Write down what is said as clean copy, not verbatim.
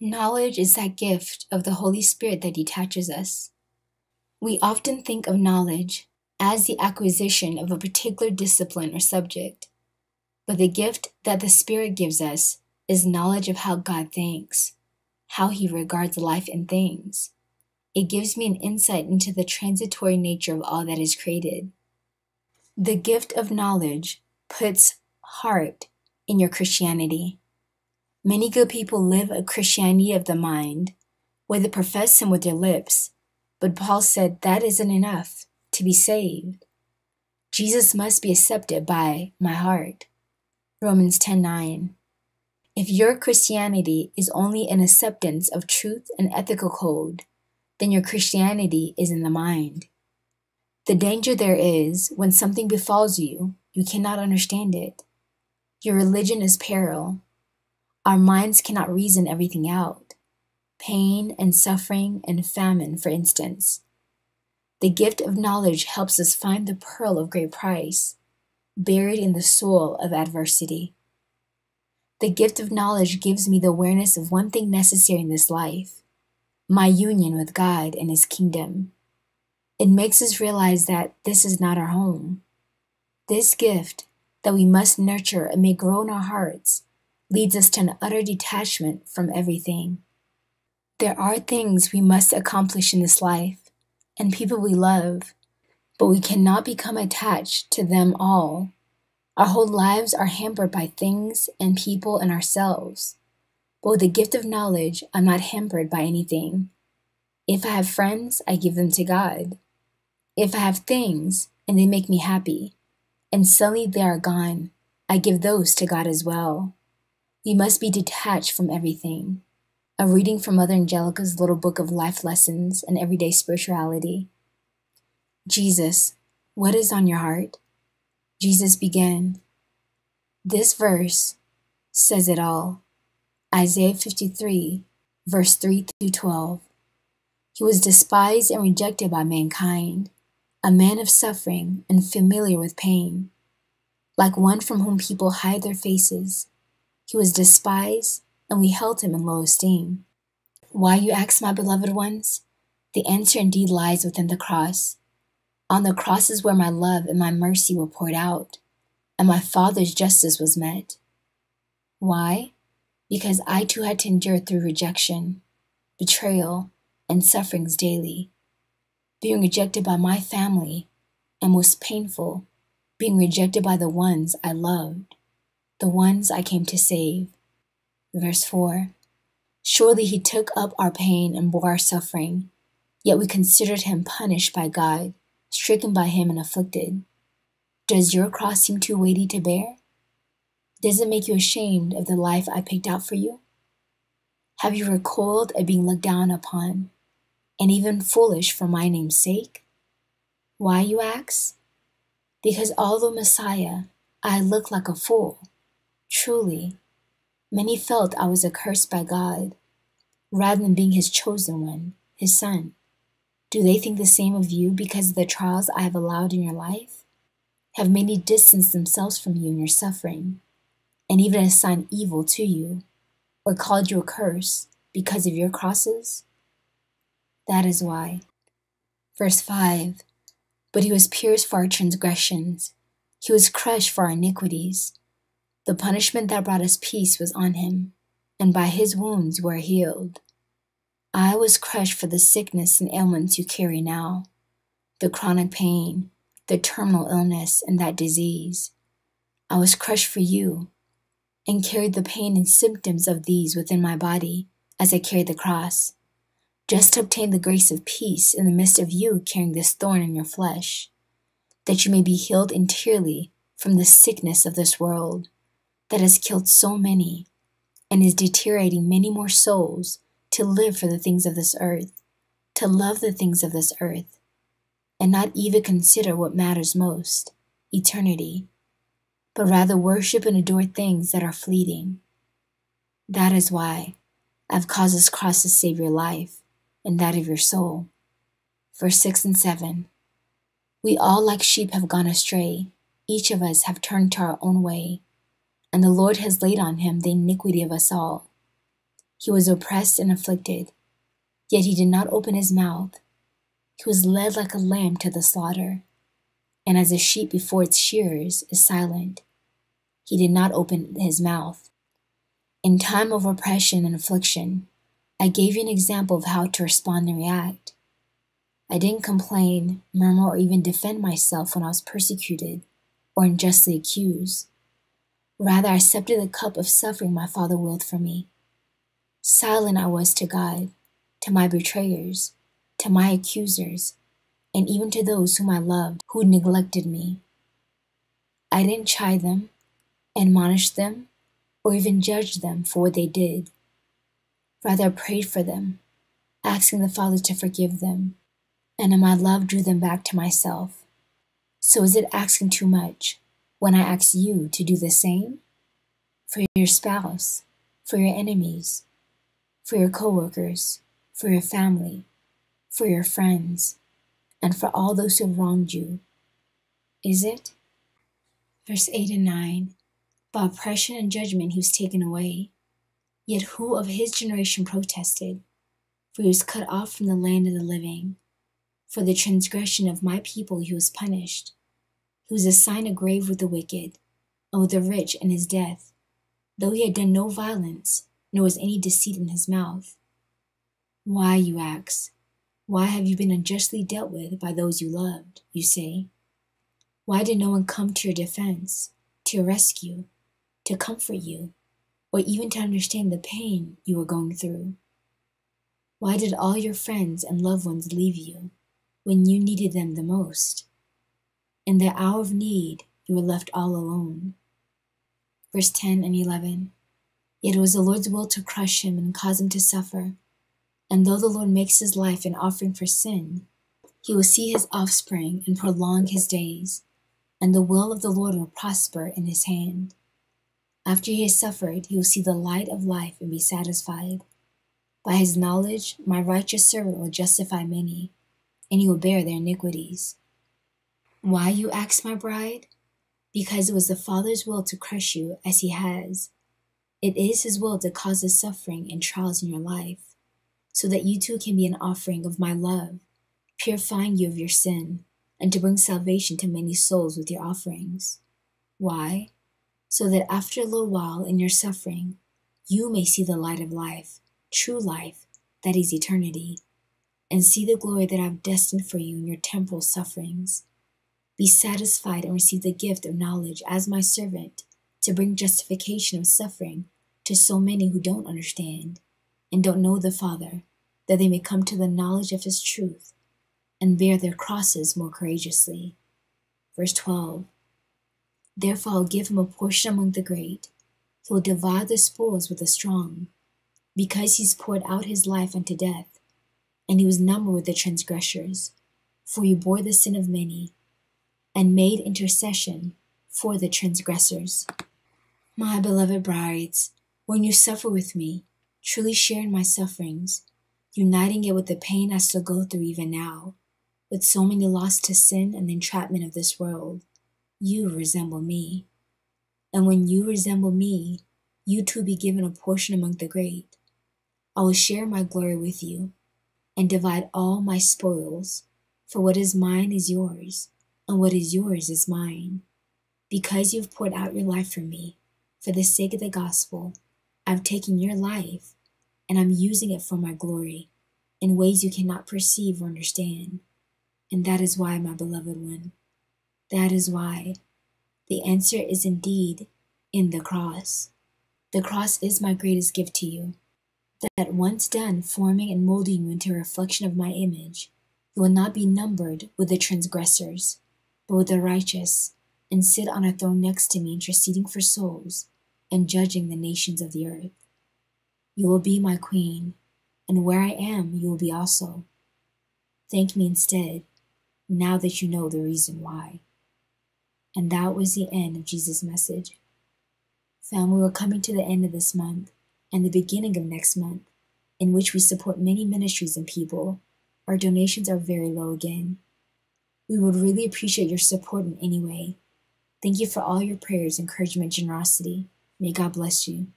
Knowledge is that gift of the Holy Spirit that detaches us. We often think of knowledge as the acquisition of a particular discipline or subject, but the gift that the Spirit gives us is knowledge of how God thinks, how He regards life and things. It gives me an insight into the transitory nature of all that is created. The gift of knowledge puts heart in your Christianity. Many good people live a Christianity of the mind, where they profess Him with their lips, but Paul said that isn't enough to be saved. Jesus must be accepted by my heart. Romans 10:9. If your Christianity is only an acceptance of truth and ethical code, then your Christianity is in the mind. The danger there is when something befalls you, you cannot understand it. Your religion is peril. Our minds cannot reason everything out. Pain and suffering and famine, for instance. The gift of knowledge helps us find the pearl of great price, buried in the soil of adversity. The gift of knowledge gives me the awareness of one thing necessary in this life, my union with God and His kingdom. It makes us realize that this is not our home. This gift that we must nurture and may grow in our hearts leads us to an utter detachment from everything. There are things we must accomplish in this life and people we love, but we cannot become attached to them all. Our whole lives are hampered by things and people and ourselves. But with the gift of knowledge, I'm not hampered by anything. If I have friends, I give them to God. If I have things and they make me happy, and suddenly they are gone, I give those to God as well. We must be detached from everything. A reading from Mother Angelica's little book of life lessons and everyday spirituality. Jesus, what is on your heart? Jesus began. This verse says it all. Isaiah 53, verse 3 through 12. He was despised and rejected by mankind, a man of suffering and familiar with pain. Like one from whom people hide their faces, He was despised, and we held Him in low esteem. Why, you ask, my beloved ones? The answer indeed lies within the cross. On the cross is where my love and my mercy were poured out, and my Father's justice was met. Why? Because I too had to endure through rejection, betrayal, and sufferings daily. Being rejected by my family, and most painful, being rejected by the ones I loved, the ones I came to save. Verse 4. Surely He took up our pain and bore our suffering, yet we considered Him punished by God, stricken by Him and afflicted. Does your cross seem too weighty to bear? Does it make you ashamed of the life I picked out for you? Have you recoiled at being looked down upon, and even foolish for my name's sake? Why, you ask? Because although Messiah, I look like a fool. Truly, many felt I was accursed by God, rather than being His chosen one, His Son. Do they think the same of you because of the trials I have allowed in your life? Have many distanced themselves from you in your suffering, and even assigned evil to you, or called you a curse because of your crosses? That is why. Verse 5. But He was pierced for our transgressions. He was crushed for our iniquities. The punishment that brought us peace was on Him, and by His wounds we are healed. I was crushed for the sickness and ailments you carry now, the chronic pain, the terminal illness, and that disease. I was crushed for you, and carried the pain and symptoms of these within my body as I carried the cross, just to obtain the grace of peace in the midst of you carrying this thorn in your flesh, that you may be healed interiorly from the sickness of this world that has killed so many and is deteriorating many more souls to live for the things of this earth, to love the things of this earth, and not even consider what matters most, eternity, but rather worship and adore things that are fleeting. That is why I've caused this cross to save your life and that of your soul. Verse 6 and 7. We all like sheep have gone astray. Each of us have turned to our own way, and the Lord has laid on Him the iniquity of us all. He was oppressed and afflicted, yet he did not open his mouth. He was led like a lamb to the slaughter, and as a sheep before its shearers is silent, he did not open his mouth. In time of oppression and affliction, I gave you an example of how to respond and react. I didn't complain, murmur, or even defend myself when I was persecuted or unjustly accused. Rather, I accepted the cup of suffering my Father willed for me. Silent I was to God, to my betrayers, to my accusers, and even to those whom I loved who neglected me. I didn't chide them, admonish them, or even judge them for what they did. Rather, I prayed for them, asking the Father to forgive them, and in my love drew them back to myself. So is it asking too much when I ask you to do the same? For your spouse, for your enemies, for your coworkers, for your family, for your friends, and for all those who have wronged you. Is it? Verse 8 and 9. By oppression and judgment he was taken away. Yet who of his generation protested? For he was cut off from the land of the living. For the transgression of my people he was punished. He was assigned a grave with the wicked, and with the rich in his death, though he had done no violence, nor was any deceit in his mouth. Why, you ask? Why have you been unjustly dealt with by those you loved, you say? Why did no one come to your defense, to your rescue, to comfort you, or even to understand the pain you were going through? Why did all your friends and loved ones leave you when you needed them the most? In the hour of need, you were left all alone. Verse 10 and 11. Yet it was the Lord's will to crush him and cause him to suffer. And though the Lord makes his life an offering for sin, he will see his offspring and prolong his days, and the will of the Lord will prosper in his hand. After he has suffered, he will see the light of life and be satisfied. By his knowledge, my righteous servant will justify many, and he will bear their iniquities. Why, you ask, my bride? Because it was the Father's will to crush you as he has. It is his will to cause the suffering and trials in your life, so that you too can be an offering of my love, purifying you of your sin, and to bring salvation to many souls with your offerings. Why? So that after a little while in your suffering, you may see the light of life, true life, that is eternity, and see the glory that I have destined for you in your temporal sufferings. Be satisfied and receive the gift of knowledge as my servant to bring justification of suffering to so many who don't understand and don't know the Father, that they may come to the knowledge of his truth and bear their crosses more courageously. Verse 12. Therefore I'll give him a portion among the great. He will divide the spoils with the strong, because he's poured out his life unto death, and he was numbered with the transgressors. For he bore the sin of many, and made intercession for the transgressors. My beloved brides, when you suffer with me, truly share in my sufferings, uniting it with the pain I still go through even now, with so many lost to sin and the entrapment of this world. You resemble me. And when you resemble me, you too be given a portion among the great. I will share my glory with you, and divide all my spoils, for what is mine is yours, and what is yours is mine. Because you have poured out your life for me, for the sake of the gospel, I've taken your life, and I'm using it for my glory, in ways you cannot perceive or understand. And that is why, my beloved one, that is why the answer is indeed in the cross. The cross is my greatest gift to you, that once done forming and molding you into a reflection of my image, you will not be numbered with the transgressors, but with the righteous, and sit on a throne next to me, interceding for souls and judging the nations of the earth. You will be my queen, and where I am, you will be also. Thank me instead, now that you know the reason why. And that was the end of Jesus' message. Family, we're coming to the end of this month and the beginning of next month, in which we support many ministries and people. Our donations are very low again. We would really appreciate your support in any way. Thank you for all your prayers, encouragement, generosity. May God bless you.